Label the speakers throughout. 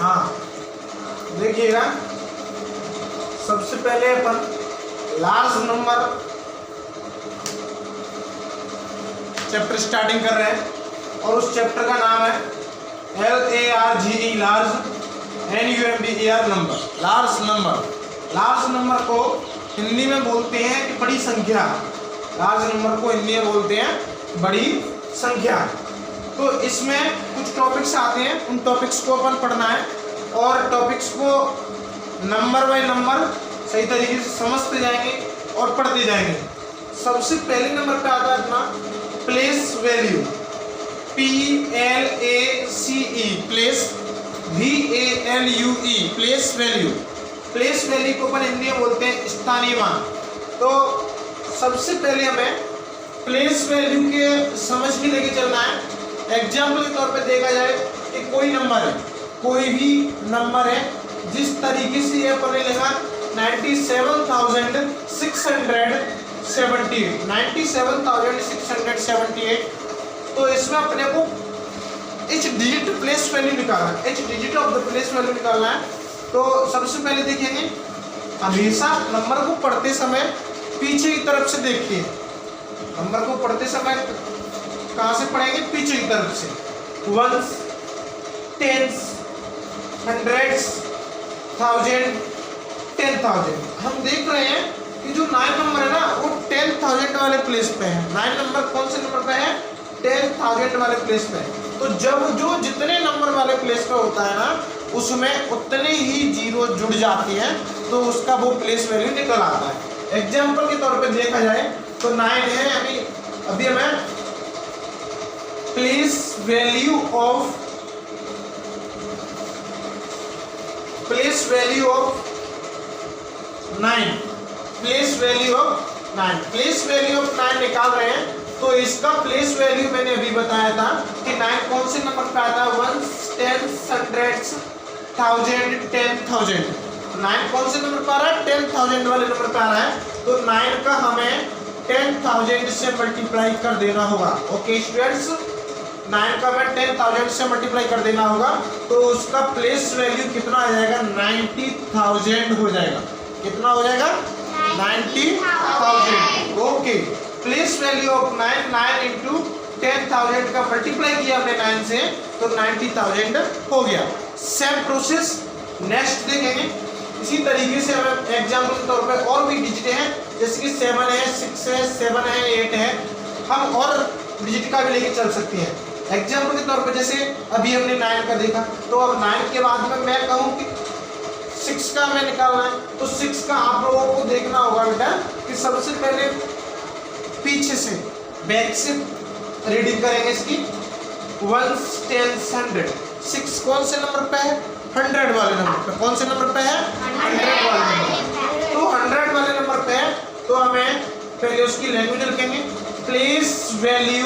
Speaker 1: हाँ देखिएगा, सबसे पहले अपन लार्ज नंबर चैप्टर स्टार्टिंग कर रहे हैं और उस चैप्टर का नाम है LARGE, large, NUMBER, number, large number. Large number को हिंदी में बोलते हैं कि बड़ी संख्या। लार्ज नंबर को हिंदी में बोलते हैं बड़ी संख्या। तो इसमें कुछ टॉपिक्स आते हैं, उन टॉपिक्स को अपन पढ़ना है और टॉपिक्स को नंबर बाय नंबर सही तरीके से समझते जाएंगे और पढ़ते जाएंगे। सबसे पहले नंबर पे आता है अपना place value, PLACE, place, VALUE, place value. Place value को अपन हिंदी में बोलते हैं स्थानीय मान। तो सबसे पहले हमें प्लेस वैल्यू के समझ के लेके चलना है। एग्जाम्पल के तौर पे देखा जाए कि कोई नंबर है, कोई भी नंबर है, जिस तरीके से ये अपन ने लिखा 97,678, तो इसमें अपने को एच डिजिट प्लेस वैल्यू निकालना है, H digit of the place value निकालना है। तो सबसे पहले देखेंगे, हमेशा नंबर को पढ़ते समय पीछे की तरफ से देखिए। नंबर को पढ़ते समय कहाँ से पढ़ेंगे? पीछे की तरफ से। Ones, tens, hundreds, thousand, 10,000। हम देख रहे हैं कि जो 9 नंबर है ना वो 10,000 वाले प्लेस पे है। 9 नंबर कौन से नंबर पे है? 10,000 वाले प्लेस पे है। तो जब जो जितने नंबर वाले प्लेस पे होता है ना उसमें उतने ही जीरो जुड़ जाती हैं, तो उसका वो प्लेस वैल्यू निकल आता है। एग्जाम्पल के तौर पे देखा जाए तो 9 है, अभी हमें place value of 9, place value of 9 निकाल रहे हैं। तो इसका प्लेस वैल्यू मैंने अभी बताया था कि 9 कौन से नंबर पे आता है? 1s, 10s, 100s, 1000, 10,000। 9 कौन से नंबर पे आ रहा है? 10,000 वाले नंबर पे आ रहा है। तो 9 का हमें 10,000 से मल्टीप्लाई कर देना होगा। ओके स्टूडेंट्स, 9 का हमें 10,000 से मल्टीप्लाई कर देना होगा। तो उसका प्लेस वैल्यू कितना आ जाएगा? 90,000 हो जाएगा। कितना हो जाएगा? 90,000। Okay, place value of 9 into 10,000 का मल्टीप्लाई किया हमने 9 से, तो 90,000 हो गया। सेम प्रोसेस नेक्स्ट देखेंगे। इसी तरीके से हमें एग्जाम्पल के तौर पे और भी डिजिट हैं, जैसे कि 7 है, 6 है, 7 है, 8 है। हम और डिजिट का भी लेके चल सकते हैं। एग्जाम्पल के तौर पे जैसे अभी हमने 9 का देखा, तो अब 9 के बाद में मैं कहूँ कि 6 का हमें निकालना है, तो 6 का आप लोगों को देखना होगा बेटा कि सबसे पहले पीछे से बैक से रीडिंग करेंगे इसकी। 1s, 10s, 100। 6 कौन से नंबर पे है? 100 वाले नंबर पे। कौन से नंबर पे है? 100 वाले नंबर। तो 100 वाले नंबर पे है, तो हमें पहले उसकी लैंग्वेज लिखेंगे। Place value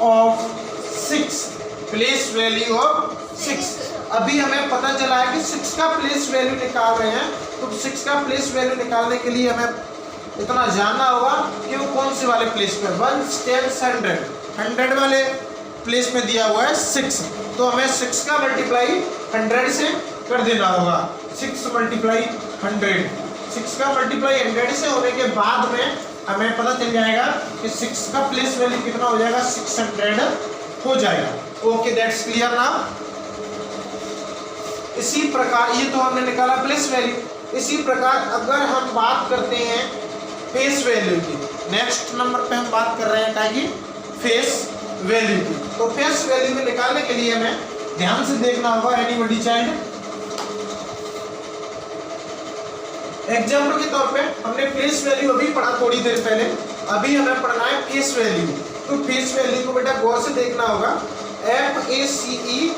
Speaker 1: of 6, place value of 6। अभी हमें पता चला है कि 6 का प्लेस वैल्यू निकाल रहे हैं, तो 6 का प्लेस वैल्यू निकालने के लिए हमें इतना जानना होगा कि वो कौन से वाले प्लेस पे। 1s, 10s, 100 वाले प्लेस में दिया हुआ है 6, तो हमें 6 का मल्टीप्लाई 100 से कर देना होगा। 6 मल्टीप्लाई 100, 6 का मल्टीप्लाई 100 से होने के बाद में हमें पता चल जाएगा कि 6 का प्लेस वैल्यू कितना हो जाएगा? 600 हो जाएगा। Okay, that's clear now. इसी प्रकार ये तो हमने निकाला प्लेस वैल्यू। इसी प्रकार अगर हम बात करते हैं फेस वैल्यू की, नेक्स्ट नंबर पे हम बात कर रहे हैं क्या की? फेस वैल्यू की। तो फेस वैल्यू में निकालने के लिए हमें ध्यान से देखना होगा। Anybody child? एग्जाम्पल के तौर पे हमने फेस वैल्यू अभी पढ़ा थोड़ी देर पहले, अभी हमें पढ़ना है फेस वैल्यू। तो फेस वैल्यू को बेटा गौर से देखना होगा। FACEVALUE,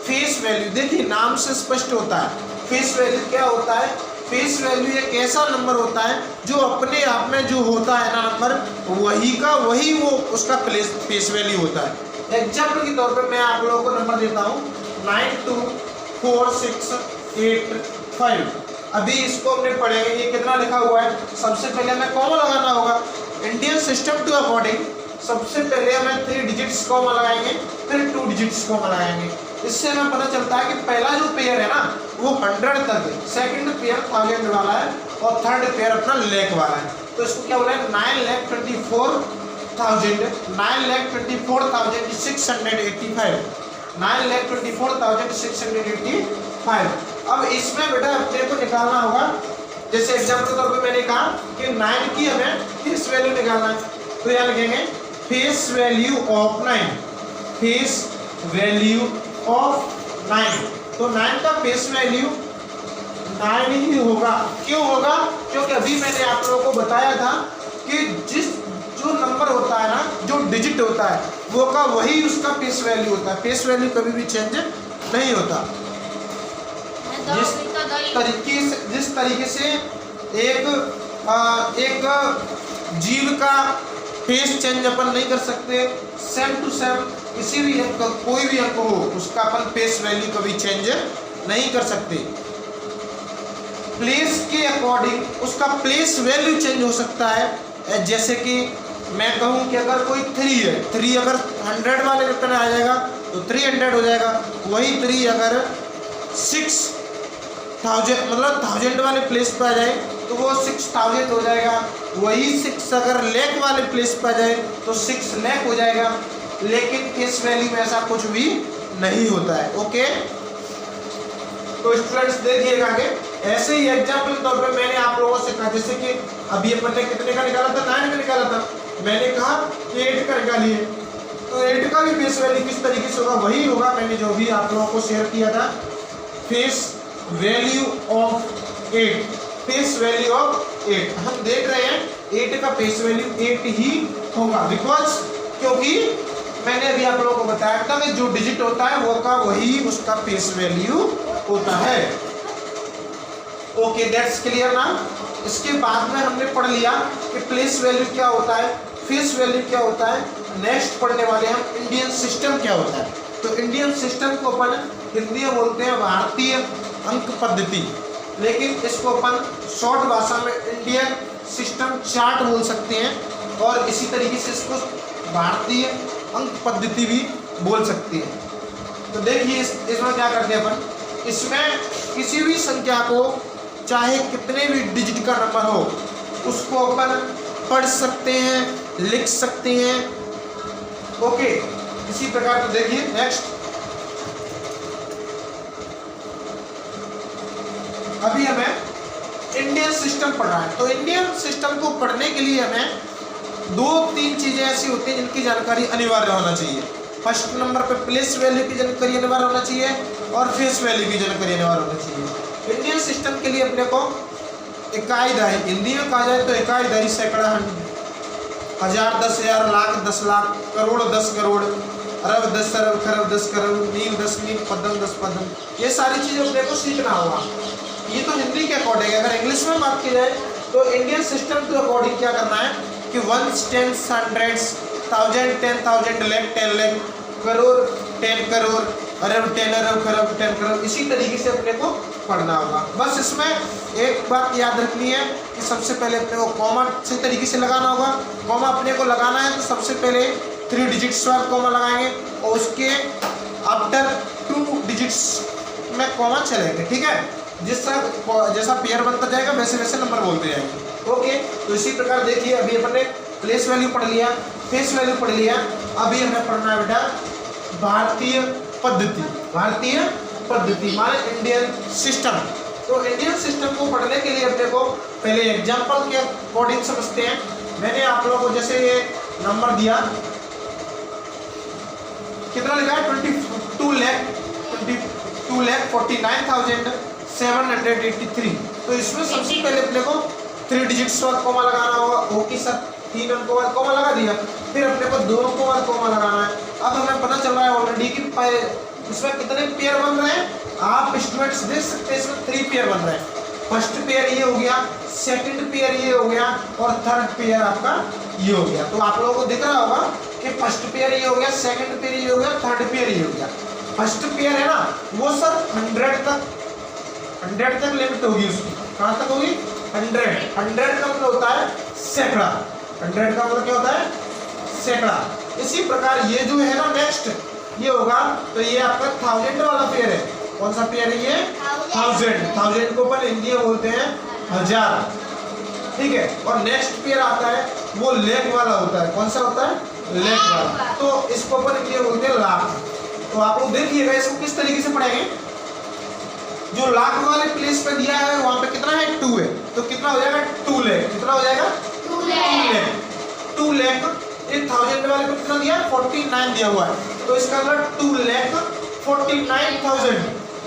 Speaker 1: face value. देखिए नाम से स्पष्ट होता है फेस वैल्यू क्या होता है। फेस वैल्यू एक ऐसा नंबर होता है जो अपने आप में जो होता है ना नंबर, वही वो उसका फेस वैल्यू होता है। एग्जाम्पल के तौर पे मैं आप लोगों को नंबर देता हूँ 92468 5। अभी इसको हमने पढ़ेंगे, ये कितना लिखा हुआ है? सबसे पहले हमें कॉमन लगाना होगा, इंडियन सिस्टम टू अकॉर्डिंग सबसे पहले हमें 3 डिजिट्स कॉमा लगाएंगे, फिर 2 डिजिट्स कॉमा लगाएंगे। इससे हमें पता चलता है कि पहला जो पेयर है ना वो 100 तक है, सेकंड पेयर 1000 वाला है और थर्ड पेयर अपना लाख वाला है। तो इसको क्या बोला है 9,24,685, 9,24,685। अब इसमें बेटा अपने को निकालना होगा, जैसे एग्जाम्पल तौर पे मैंने कहा कि 9 की हमें फेस वैल्यू निकालना है, तो यहाँ लिखेंगे face value of 9, face value of 9। तो 9 का फेस वैल्यू 9 ही होगा। क्यों होगा? क्योंकि अभी मैंने आप लोगों को बताया था कि जो नंबर होता है ना, जो डिजिट होता है वो का वही उसका फेस वैल्यू होता है, फेस वैल्यू कभी भी चेंज नहीं होता। जिस तरीके से एक जीव का फेस चेंज अपन नहीं कर सकते, सेम टू सेम किसी भी अंक, कोई भी अंक हो उसका अपन फेस वैल्यू कभी चेंज नहीं कर सकते। प्लेस के अकॉर्डिंग उसका प्लेस वैल्यू चेंज हो सकता है। जैसे कि मैं कहूँ कि अगर कोई 3 है, 3 अगर 100 वाले रिटर्न आ जाएगा तो 300 हो जाएगा। वही 3 अगर 6000 मतलब 1000 वाले प्लेस पर आ जाए तो वो 6000 हो जाएगा। वही 6 अगर लाख वाले प्लेस पर आ जाए तो 6 लाख हो जाएगा। लेकिन फेस वैल्यू में ऐसा कुछ भी नहीं होता है। ओके, तो स्टूडेंट्स देखिएगा आगे। ऐसे ही एग्जाम्पल तौर पे मैंने आप लोगों से कहा, जैसे कि अभी अपन ने कितने का निकाला था, 9 का निकाला था, मैंने कहा कि 8 का निकालिए, तो 8 का भी फेस वैल्यू किस तरीके से होगा, वही होगा मैंने जो भी आप लोगों को शेयर किया था, face value of 8, face value of 8। हम देख रहे हैं 8 का फेस वैल्यू 8 ही होगा, बिकॉज क्योंकि मैंने अभी आप लोगों को बताया था कि जो डिजिट होता है वो का वही उसका फेस वैल्यू होता है। ओके, दैट्स क्लियर ना। इसके बाद में हमने पढ़ लिया कि प्लेस वैल्यू क्या होता है, फेस वैल्यू क्या होता है। नेक्स्ट पढ़ने वाले हम इंडियन सिस्टम क्या होता है। तो इंडियन सिस्टम को अपन हिंदी में बोलते हैं भारतीय अंक पद्धति, लेकिन इसको अपन शॉर्ट भाषा में इंडियन सिस्टम चार्ट बोल सकते हैं, और इसी तरीके से इसको भारतीय अंक पद्धति भी बोल सकते हैं। तो देखिए इसमें क्या करते हैं अपन, इसमें किसी भी संख्या को चाहे कितने भी डिजिट का नंबर हो उसको अपन पढ़ सकते हैं, लिख सकते हैं। ओके, इसी प्रकार तो देखिए नेक्स्ट, अभी हमें इंडियन सिस्टम पढ़ना है। तो इंडियन सिस्टम को पढ़ने के लिए हमें 2-3 चीजें ऐसी होती हैं जिनकी जानकारी अनिवार्य होना चाहिए। फर्स्ट नंबर पे प्लेस वैल्यू की जानकारी अनिवार्य होना चाहिए और फेस वैल्यू की जानकारी अनिवार्य होना चाहिए। इंडियन सिस्टम के लिए अपने को इकाई दहाई, हिंदी में कहा जाए तो इकाई दहाई, सैकड़ा, हजार, 10,000, लाख, 10 लाख, करोड़, 10 करोड़, अरब, 10 अरब, खरब, 10 खरब, मील, 10 मील, पदम, 10 पदम, ये सारी चीजें अपने को सीखना होगा। ये तो हिंदी के अकॉर्डिंग। अगर इंग्लिश में बात की जाए तो इंडियन सिस्टम के अकॉर्डिंग क्या करना है कि 1s, 10s, 100s, 1000, 10,000, lakh, 10 lakh, crore, 10 crore, अरब, 10 अरब, खरब, 10 खरब, इसी तरीके से अपने को पढ़ना होगा। बस इसमें एक बात याद रखनी है कि सबसे पहले अपने को कॉमा सही तरीके से लगाना होगा। कॉमा अपने को लगाना है तो सबसे पहले 3 डिजिट्स वाला कॉमा लगाएंगे और उसके आफ्टर 2 डिजिट्स में कॉमा चलेंगे, ठीक है। जैसा पेयर बनता जाएगा वैसे वैसे नंबर बोलते जाएंगे। ओके, तो इसी प्रकार देखिए अभी अपन ने प्लेस वैल्यू पढ़ लिया, फेस वैल्यू पढ़ लिया, अभी हमें पढ़ना है बेटा भारतीय पद्धति। भारतीय पद्धति माने इंडियन सिस्टम। तो इंडियन सिस्टम को पढ़ने के लिए अपने को पहले एग्जाम्पल के अकॉर्डिंग समझते हैं। मैंने आप लोगों को जैसे ये नंबर दिया, कितना लिखा है 22,49,783। तो इसमें सबसे पहले अपने को 3 डिजिट्स वाला कॉमा लगाना होगा। ओके सर, 3 अंकों वाला कॉमा लगा दिया, फिर अपने को 2 अंकों वाला कॉमा लगाना है। अब हमें पता चल रहा है ऑलरेडी कि इसमें कितने पेयर बन रहे हैं। आप स्टूडेंट्स देख सकते हैं इसमें 3 पेयर बन रहे हैं। फर्स्ट पेयर ये हो गया, सेकंड पेयर ये हो गया और थर्ड पेयर आपका ये हो गया। तो आप लोगों को दिख रहा होगा कि फर्स्ट पेयर ये हो गया, सेकंड पेयर ये हो गया, थर्ड पेयर ये हो गया। फर्स्ट पेयर है ना वो सर 100 तक लिमिट होगी उसकी। कहाँ तक होगी? 100 का मतलब होता है सैकड़ा। 100 का मतलब क्या होता है? सैकड़ा। इसी प्रकार ये जो है ना नेक्स्ट ये होगा, तो ये आपका 1000 वाला पेयर है। कौन सा पेयर है ये? 1000 को अपन हिंदी में बोलते हैं 1000, ठीक है। और नेक्स्ट पेयर आता है वो लेख वाला होता है। कौन सा होता है? लेख वाला। तो इसको अपन हिंदी में बोलते हैं लाख। तो आप लोग देखिएगा इसको किस तरीके से पढ़ेंगे। जो लाख वाले प्लेस पे दिया है वहां पे कितना है? 2 है, तो कितना हो जाएगा? 2 लाख। कितना हो जाएगा? 2 लाख। 2 लाख। ये 1000 वाले को कितना दिया? 49 दिया हुआ है, तो इसका मतलब 2,49,000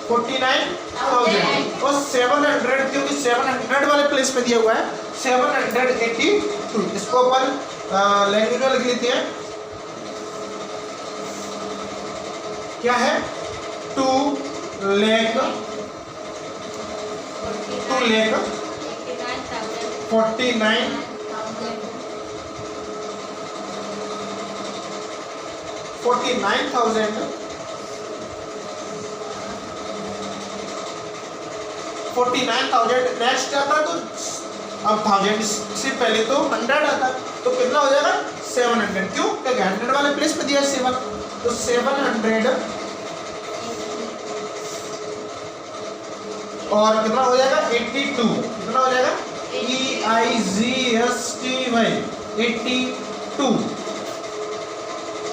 Speaker 1: 49,000 और 700 क्योंकि 700 वाले प्लेस पे दिया हुआ है 782। इसको अपन लैंग्वेज में लिख लेते हैं। क्या है? 2 लाख 49,000 नेक्स्ट आता है। तो अब 1000 से पहले तो 100 आता है, तो कितना हो जाएगा? 700। क्यों? क्योंकि 100 वाले प्लेस पे दिया है 7, तो 700 और कितना हो जाएगा? 82। कितना हो जाएगा? EIGSTY 82।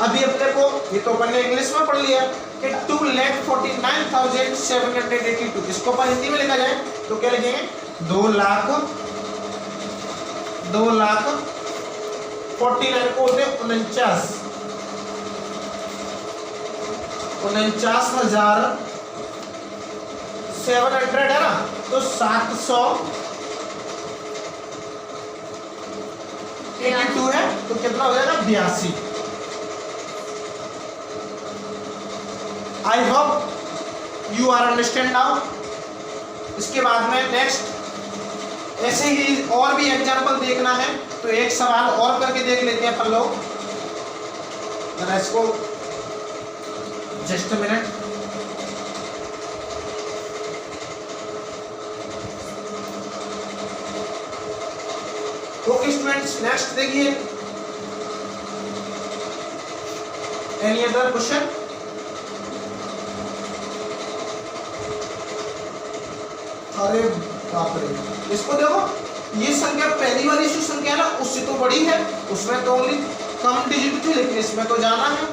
Speaker 1: अभी अपने को ये तो अपन ने इंग्लिश में पढ़ लिया कि 2,49,782। इसको अपन हिंदी में लिखा जाए तो क्या लिखेंगे? 2,49,000 को होते हैं 49,700 है ना, तो 782 है, तो कितना हो जाएगा? 82। I hope you are understand now. इसके बाद में नेक्स्ट ऐसे ही और भी एग्जांपल देखना है तो एक सवाल और करके देख लेते हैं अपन लोग। जरा इसको just minute. Okay students, next देखिए। Any other question? अरे बाप रे, इसको देखो, ये संख्या पहली वाली जो संख्या है ना उससे तो बड़ी है, उसमें तो ओनली कम डिजिट थी, लेकिन इसमें तो जाना है।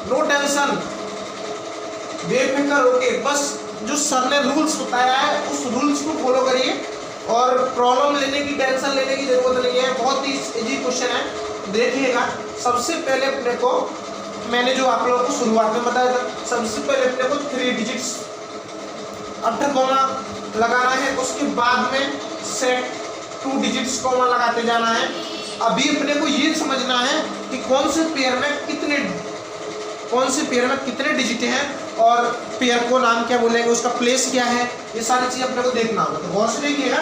Speaker 1: नो टेंशन, बेफिक्र होके बस जो सर ने रूल्स बताया है उस रूल्स को फॉलो करिए और प्रॉब्लम लेने की टेंशन लेने की जरूरत नहीं है। बहुत ही इजी क्वेश्चन है, देखिएगा। सबसे पहले अपने को मैंने जो आप लोगों को शुरुआत में बताया था, सबसे पहले अपने को 3 डिजिट्स अर्थात कॉमा लगाना है, उसके बाद में सेट 2 डिजिट्स कॉमा लगाते जाना है। अभी अपने को ये समझना है कि कौन से पेयर में कितने डिजिट हैं और पेयर को नाम क्या बोलेंगे, उसका प्लेस क्या है, ये सारी चीज अपने को देखना होगा। तो गौर से देखिएगा,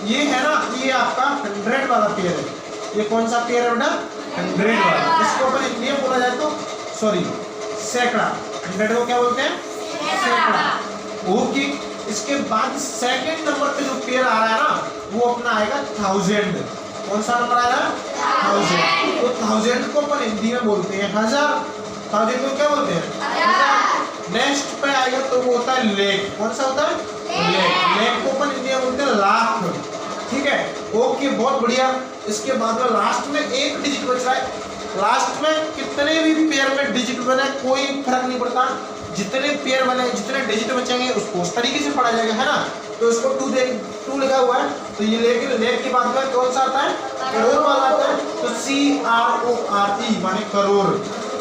Speaker 1: ये है ना, ये आपका 100 वाला पेयर है। ये कौन सा पेयर है बेटा? 100 वाला। इसको अपन हिंदी में बोला जाए तो सॉरी सैकड़ा। 100 को क्या बोलते हैं? सैकड़ा। ओके, इसके बाद सेकंड नंबर पे जो पेयर आ रहा है ना वो अपना आएगा 1000। कौन सा नंबर आएगा? 1000। तो 1000 को अपन हिंदी में बोलते हैं 1000। 1000 को क्या बोलते हैं? 1000। नेक्स्ट पे आएगा तो वो होता है लेख। कौन सा होता है? लेख। लेख को अपन हिंदी में बोलते हैं लाख। ठीक है, ओके, बहुत बढ़िया। इसके बाद में लास्ट में एक डिजिट बच रहा है। लास्ट में कितने भी पेयर में डिजिट बने कोई फर्क नहीं पड़ता, जितने पेयर बने जितने डिजिट बचेंगे उसको उस तरीके से पढ़ा जाएगा, है ना। तो इसको 2 लिखा हुआ है, तो ये लेख के बाद में कौन सा आता है? करोड़ वाला आता है। तो CRORE माने करोड़।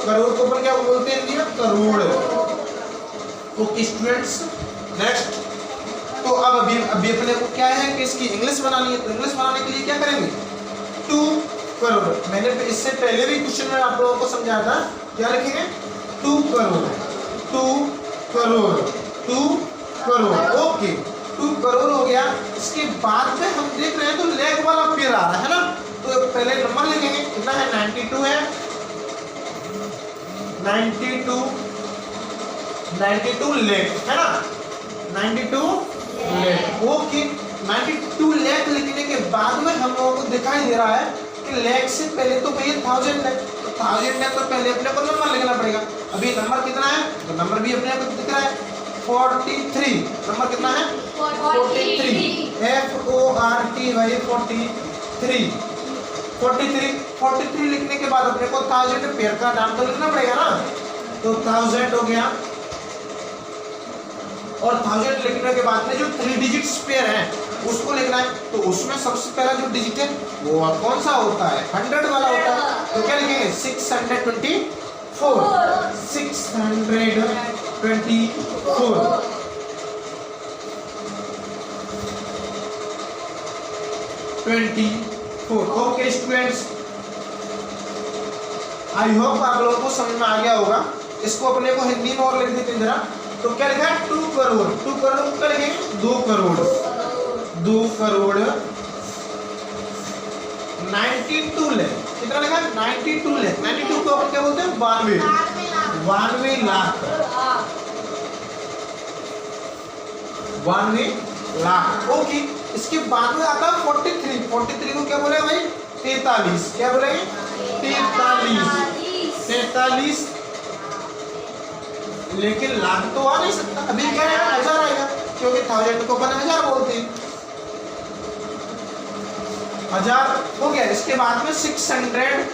Speaker 1: करोड़ को अपन क्या बोलते हैं? करोड़। ओके स्टूडेंट्स, नेक्स्ट तो अब अभी अपने को क्या है कि इसकी इंग्लिश बनानी है। तो इंग्लिश बनाने के लिए क्या करेंगे? 2 करोड़। मैंने इससे पहले भी क्वेश्चन में आप लोगों को समझाया था, क्या लिखेंगे? 2 करोड़। 2 करोड़। 2 करोड़। ओके, 2 करोड़ हो गया। इसके बाद में हम देख रहे हैं तो लेख वाला पेयर आ रहा है ना, तो पहले नंबर लिखेंगे। कितना है? 92 है। 92 लेख है ना, 92 लेख। ओके, 92 लेख लिखने के बाद में हम लोगों को दिखाई दे रहा है कि लाख से पहले तो भैया 1000 है, तो 1000 है तो पहले अपने को नंबर लिखना पड़ेगा। अभी नंबर कितना है, तो नंबर भी अपने को दिख रहा है 43। नंबर कितना है 43, FORTY 43 लिखने के बाद अपने को 1000 पेयर का नाम तो लिखना पड़ेगा ना, तो 1000 हो गया। और 1000 लिखने के बाद में जो 3 डिजिट्स पेयर है उसको लिखना है, तो उसमें सबसे पहला जो डिजिट है वो कौन सा होता है, 100 वाला होता है। तो क्या लिखेंगे 624 624। ओके स्टूडेंट्स, आई होप आप लोगों को समझ में आ गया होगा। इसको अपने को हिंदी में और लिख देते हैं जरा। तो क्या लिखा है 2 करोड़, 2 करोड़ क्या लिखेंगे 2 करोड़ 92 लाख। कितना लिखा है 92 लाख। 92 को अपन क्या बोलते हैं 92 लाख 92 लाख। ओके, इसके बाद में आता है 43 को क्या बोले भाई 43। क्या बोलेंगे 43, लेकिन लाख तो आ नहीं सकता। अभी क्या है 1000 आएगा, क्योंकि 1000 को अपन 1000 बोलते हैं। 1000 हो गया। इसके बाद में 600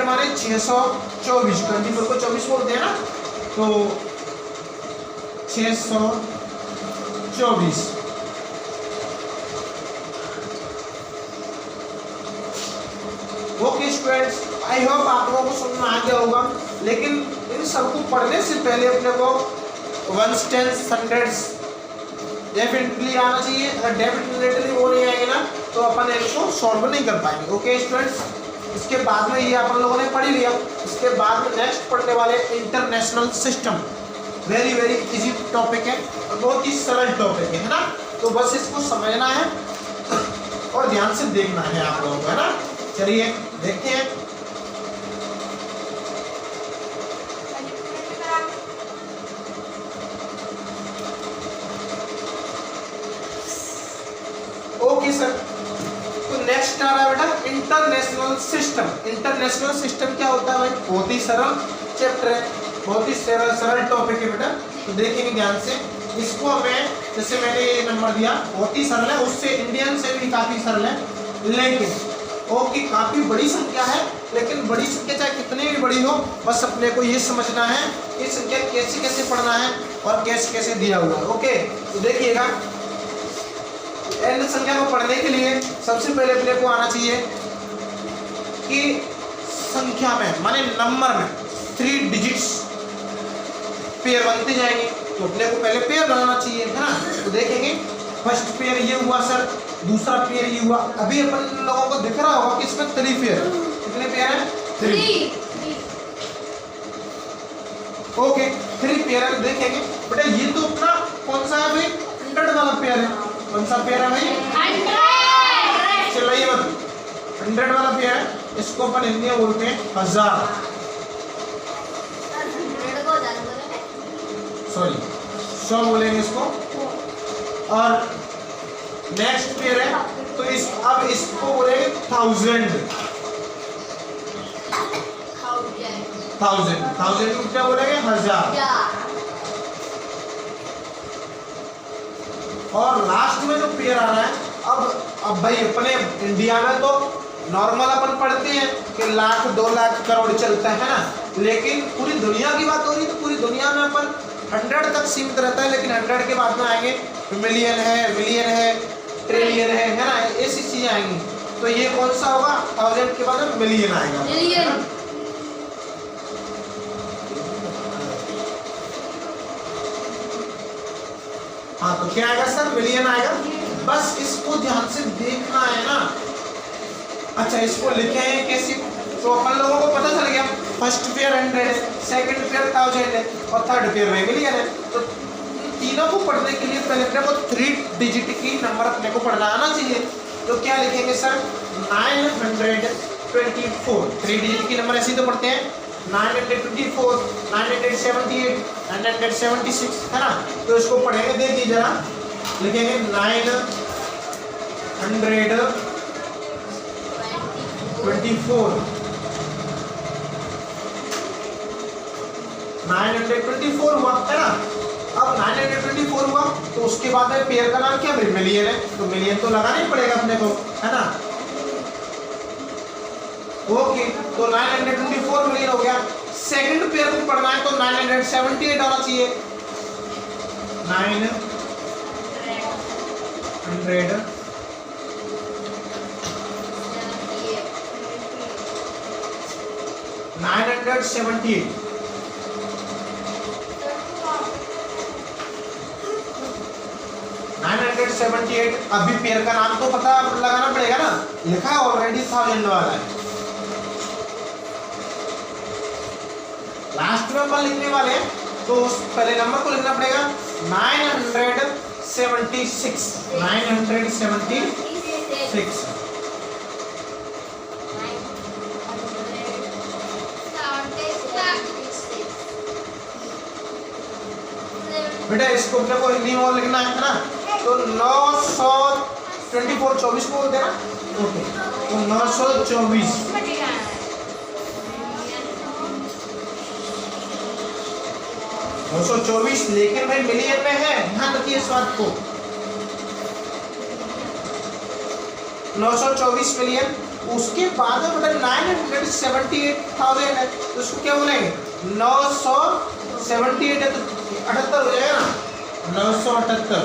Speaker 1: माने 624, 24 को 24 बोलते हैं ना, तो 624। ओके स्टूडेंट्स, आई होप आप लोगों को समझ में आ गया होगा। लेकिन इन सबको पढ़ने से पहले अपने को वंस, टेंस, हंड्रेड्स डेफिनेटली आना चाहिए। अगर डेफिनेटली वो नहीं आएंगे ना तो अपन इसको सॉल्व नहीं कर पाएंगे। ओके स्टूडेंट्स, इसके बाद में ये अपन लोगों ने पढ़ लिया। इसके बाद में नेक्स्ट पढ़ने वाले international system. Very very easy topic है और बहुत ही सरल टॉपिक है ना। तो बस इसको समझना है और ध्यान से देखना है आप लोगों को, है ना। चलिए देखते हैं। ओके सर, तो नेक्स्ट आ रहा है बेटा इंटरनेशनल सिस्टम। इंटरनेशनल सिस्टम क्या होता है भाई, बहुत ही सरल चैप्टर है, बहुत ही सरल टॉपिक है बेटा। तो देखेंगे ध्यान से इसको। हमें जैसे मैंने ये नंबर दिया बहुत ही सरल है, उससे इंडियन से भी काफी सरल है, लेकिन ओके काफी बड़ी संख्या है। लेकिन बड़ी संख्या चाहे कितनी भी बड़ी हो, बस अपने को ये समझना है ये संख्या कैसे कैसे पढ़ना है और कैसे कैसे दिया हुआ है। ओके, तो देखिएगा n संख्या को पढ़ने के लिए सबसे पहले अपने को आना चाहिए कि संख्या में माने नंबर में 3 डिजिट्स पेयर बनते जाएंगे, तो अपने को पहले पेयर बनाना चाहिए, है ना। तो देखेंगे फर्स्ट पेयर ये हुआ सर, दूसरा पेयर ये हुआ। अभी अपन लोगों को दिख रहा होगा कि इसमें 3 पेयर। कितने पेयर हैं 3। ओके 3 पेयर है। देखेंगे बेटा ये तो अपना कौन सा है भाई 100 वाला पेयर है। कौन सा पेयर है भाई 100। चलिए मत 100 वाला पेयर है, इसको अपन हिंदी में बोलते हैं 1000। सॉरी 100 बोलेंगे इसको। और नेक्स्ट पेयर है तो अब इसको बोलेंगे 1000 को क्या बोलेंगे 1000। और लास्ट में जो पेयर आ रहा है अब भाई अपने इंडिया में तो नॉर्मल अपन पढ़ते हैं कि लाख 2 लाख करोड़ चलता है ना, लेकिन पूरी दुनिया की बात हो रही है तो पूरी दुनिया में अपन 100 तक सीमित रहता है। लेकिन 100 के बाद में आएंगे मिलियन है, बिलियन है, ट्रिलियन है ना, ऐसी चीजें आएंगी। तो ये कौन सा होगा 1000 के बाद में मिलियन आएगा, मिलियन। हाँ तो क्या आएगा सर मिलियन आएगा। बस इसको ध्यान से देखना है ना। अच्छा इसको लिखे हैं कैसे, तो अपन लोगों को पता चल गया फर्स्ट पेयर 100 है, सेकंड पेयर 1000 है और थर्ड पेयर में मिलियन है। तो तीनों को पढ़ने के लिए पहले अपने को 3 डिजिट की नंबर अपने को पढ़ना आना चाहिए। तो क्या लिखेंगे सर 924। 3 डिजिट की नंबर ऐसे ही तो पढ़ते हैं 924, 978, 976, है ना। तो इसको पढ़ेंगे, देखिए जरा लिखेंगे 978 924 हुआ है ना। अब 924 हुआ तो उसके बाद में पेयर का नाम क्या मिलियन है, तो मिलियन तो लगाना ही पड़ेगा अपने को, है ना। ओके, तो 924 मिलियन हो गया। सेकंड पेयर को पढ़ना है तो 978 आना चाहिए। 978 978। अभी पेयर का नाम तो पता लगाना पड़ेगा ना, लिखा है ऑलरेडी 1000 वाला है। लास्ट में अपन लिखने वाले हैं तो उस पहले नंबर को लिखना पड़ेगा 976। 976 बेटा इसको अपने को हिंदी में लिखना है ना, तो 924 को बोलते हैं ना। ओके, तो 924 924, लेकिन भाई मिलियन में है, ध्यान रखिए इस बात को। 924 मिलियन, उसके बाद में बेटा 978,000 है, तो उसको क्या बोलेंगे 978 है तो 78 हो जाएगा ना। 978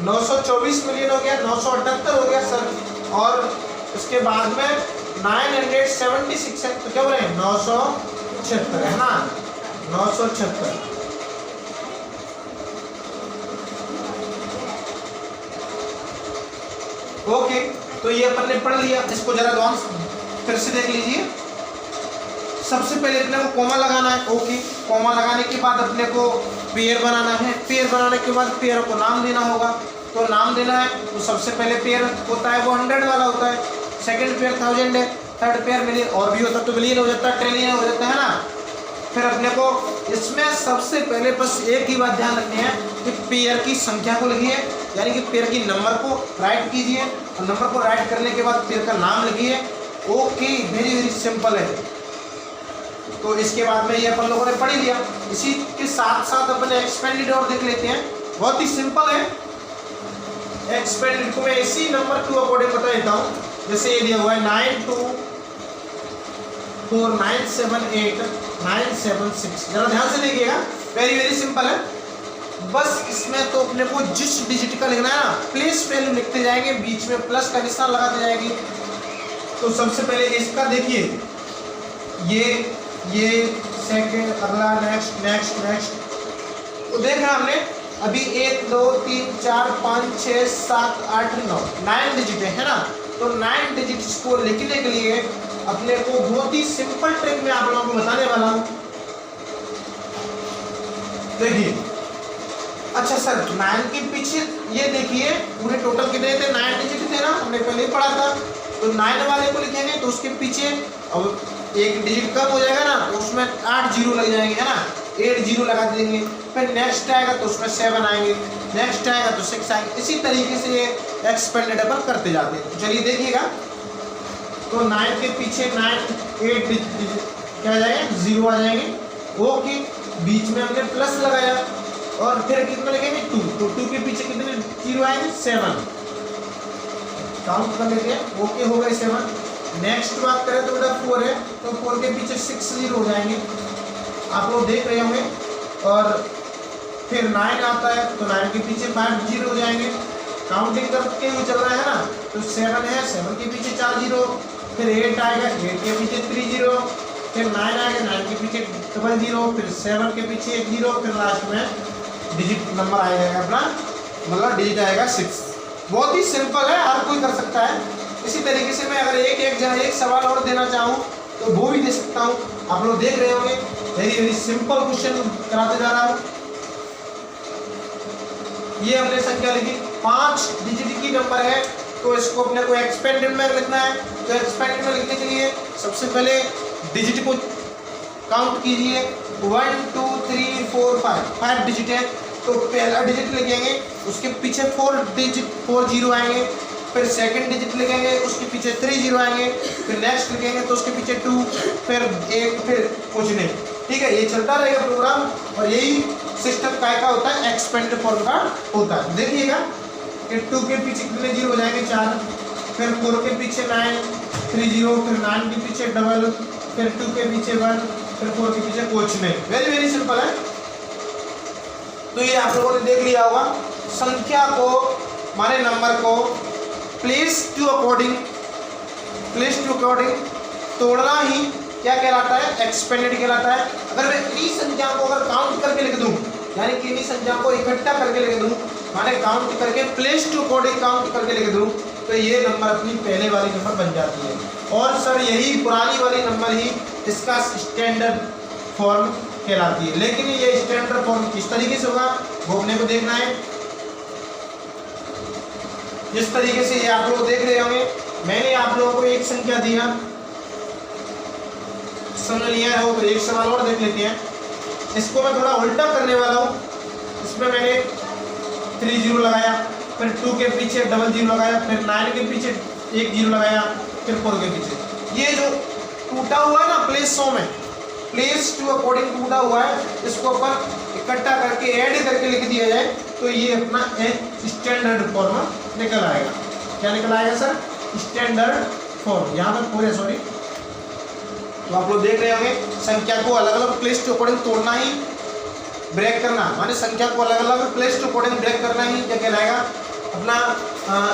Speaker 1: 924 मिलियन हो गया, 978 हो गया सर। और उसके बाद में 976 है, तो क्या बोले 976 है ना। 976 ओके, तो ये अपन ने पढ़ लिया। इसको जरा ध्यान फिर से देख लीजिए। सबसे पहले अपने को कॉमा लगाना है। ओके, कॉमा लगाने के बाद अपने को पेयर बनाना है। पेयर बनाने के बाद पेयर को नाम देना होगा। तो नाम देना है तो सबसे पहले पेयर होता है वो 100 वाला होता है, सेकंड पेयर 1000 है, थर्ड पेयर मिलियन, और भी होता तो मिलियन हो जाता है, ट्रिलियन हो जाता है ना। फिर अपने को इसमें सबसे पहले बस एक ही बात ध्यान रखनी है कि पेयर की संख्या को लिखिए, यानी कि पेयर की नंबर को राइट कीजिए, और नंबर को राइट करने के बाद पेयर का नाम लिखिए। ओके, वेरी वेरी सिंपल है। तो इसके बाद में ये अपन लोगों ने पढ़ लिया। इसी के साथ साथ अपन एक्सपेंडेड और देख लेते हैं, बहुत ही सिंपल है। एक्सपेंडेड को मैं इसी नंबर 2 अकॉर्डिंग बता देता हूँ। जैसे ये दिया हुआ है 924978976, जरा ध्यान से देखिएगा, वेरी वेरी सिंपल है। बस इसमें तो अपने को जिस डिजिट का लिखना है ना, प्लेस वैल्यू लिखते जाएंगे, बीच में प्लस का निशान लगाते जाएंगे। तो सबसे पहले इसका देखिए, ये सेकंड, अगला, नेक्स्ट नेक्स्ट नेक्स्ट। तो देख रहे हमने अभी 1 2 3 4 5 6 7 8 9 डिजिट है ना। तो 9 डिजिट्स को लिखने के लिए अपने को बहुत ही सिंपल ट्रिक में आप लोगों को बताने वाला हूं। देखिए, अच्छा सर 9 के पीछे ये देखिए पूरे टोटल कितने थे, 9 डिजिट थे ना, हमने पहले ही पढ़ा था। तो 9 वाले को लिखेंगे तो उसके पीछे अब एक डिजिट कम हो जाएगा ना, तो उसमें 8 जीरो लग जाएंगे, है ना, 8 जीरो लगा देंगे। फिर नेक्स्ट आएगा तो उसमें 7 आएंगे, नेक्स्ट आएगा तो 6 आएंगे। इसी तरीके से ये एक्सपेंडेबल करते जाते हैं। चलिए देखिएगा, तो 9 के पीछे 9 8 क्या आ जाएगा, 0 आ जाएंगे। ओके, बीच में हमने प्लस लगाया और फिर कितना लिखेंगे 2, तो 2 के पीछे कितने जीरो आएंगे 7, काउंट कर लेते हैं। ओके, हो गए 7। नेक्स्ट बात करें तो बेटा 4 है, तो 4 के पीछे 6 जीरो हो जाएंगे, आप लोग देख रहे होंगे। और फिर 9 आता है तो 9 के पीछे 5 जीरो हो जाएंगे, काउंटिंग करके हुए चल रहा है ना। तो 7 है, 7 के पीछे 4 जीरो, फिर 8 आएगा, 8 के पीछे 3 जीरो, फिर 9 आएगा, 9 के पीछे 0 जीरो, फिर 7 के पीछे 1 जीरो, फिर लास्ट में डिजिट नंबर आएगा अपना, मतलब डिजिट आएगा 6। बहुत ही सिंपल है, हर कोई कर सकता है। इसी तरीके से मैं अगर एक सवाल और देना चाहूँ तो वो भी दे सकता हूँ। आप लोग देख रहे होंगे, वेरी वेरी सिंपल क्वेश्चन कराते जा रहा हूँ। ये हमने संख्या लिखी, 5 डिजिट की नंबर है, तो इसको अपने को एक्सपेंडेड में लिखना है। तो एक्सपेंडेड में लिखने के लिए सबसे पहले डिजिट को काउंट कीजिए 1 2 3 4 5 डिजिट है, तो पहला डिजिट लिखेंगे उसके पीछे 4 जीरो आएंगे, फिर सेकंड डिजिट लिखेंगे उसके पीछे 3 जीरो आएंगे, फिर नेक्स्ट लिखेंगे तो उसके पीछे 2, फिर 1, फिर कुछ नहीं। ठीक है, ये चलता रहेगा प्रोग्राम, और यही सिस्टम काय का होता है, एक्सपेंडेड फॉर्म का होता है। देखिएगा कि 2 के पीछे कितने जीरो हो जाएंगे, 4, फिर 4 के पीछे 9, 3 जीरो, फिर 9 के पीछे डबल, फिर 2 के पीछे 1, फिर 4 के पीछे कुछ नहीं। वेरी वेरी सिंपल है। तो ये आप लोगों ने देख लिया होगा, संख्या को माने नंबर को प्लेस टू अकॉर्डिंग तोड़ना ही क्या कहलाता है, एक्सपेंडेड कहलाता है। अगर मैं इन्हीं संख्या को अगर काउंट करके लिख दूं, यानी कि इन्हीं संख्या को इकट्ठा करके लिख दूं, माने काउंट करके प्लेस टू अकॉर्डिंग काउंट करके लिख दूं, तो ये नंबर अपनी पहले वाली नंबर बन जाती है। और सर यही पुरानी वाली नंबर ही इसका स्टैंडर्ड फॉर्म कहलाती है। लेकिन ये स्टैंडर्ड फॉर्म किस तरीके से होगा वो अपने को देखना है। जिस तरीके से ये आप लोग देख रहे होंगे, मैंने आप लोगों को एक संख्या दिया, समझ लिया हो तो एक सवाल और देख लेते हैं। इसको मैं थोड़ा उल्टा करने वाला हूँ। इसमें मैंने 3 जीरो लगाया, फिर 2 के पीछे डबल जीरो लगाया, फिर 9 के पीछे 1 जीरो लगाया, फिर 4 के पीछे। ये जो टूटा हुआ है ना प्लेस टू अकॉर्डिंग टूटा हुआ है, इसको अपन इकट्ठा करके ऐड करके लिख दिया जाए तो ये अपना एक स्टैंडर्ड फॉर्म निकल आएगा। क्या निकल आएगा सर, स्टैंडर्ड फॉर्म। यहाँ पर पूरे सॉरी, तो आप लोग देख रहे होंगे संख्या को अलग अलग प्लेस टू अकॉर्डिंग तोड़ना ही ब्रेक करना, माने संख्या को अलग अलग प्लेस टू अकॉर्डिंग ब्रेक करना ही क्या कहलाएगा, अपना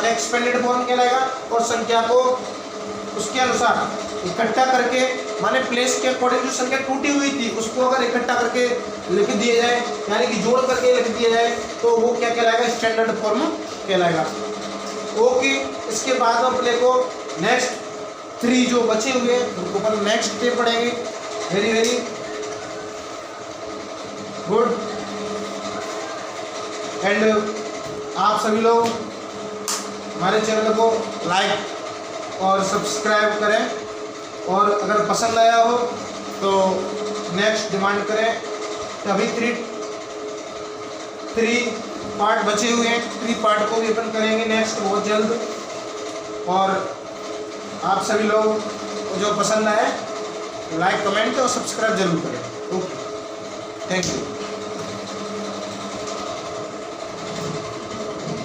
Speaker 1: एक्सपेंडेड फॉर्म कहलाएगा। और संख्या को उसके अनुसार इकट्ठा करके, माने प्लेस के अकॉर्डिंग जो संख्या टूटी हुई थी उसको अगर इकट्ठा करके लिख दिया जाए, यानी कि जोड़ करके लिख दिया जाए, तो वो क्या कहलाएगा, स्टैंडर्ड फॉर्म कहलाएगा। ओके, इसके बाद अपने को नेक्स्ट 3 जो बचे हुए हैं उनको पर नेक्स्ट डे पढ़ेंगे। Very very good. एंड आप सभी लोग हमारे चैनल को लाइक और सब्सक्राइब करें, और अगर पसंद आया हो तो नेक्स्ट डिमांड करें। तो अभी 3 पार्ट बचे हुए हैं, 3 पार्ट को भी अपन करेंगे नेक्स्ट बहुत जल्द। और आप सभी लोग जो पसंद आए लाइक कमेंट और सब्सक्राइब जरूर करें। Okay, thank you.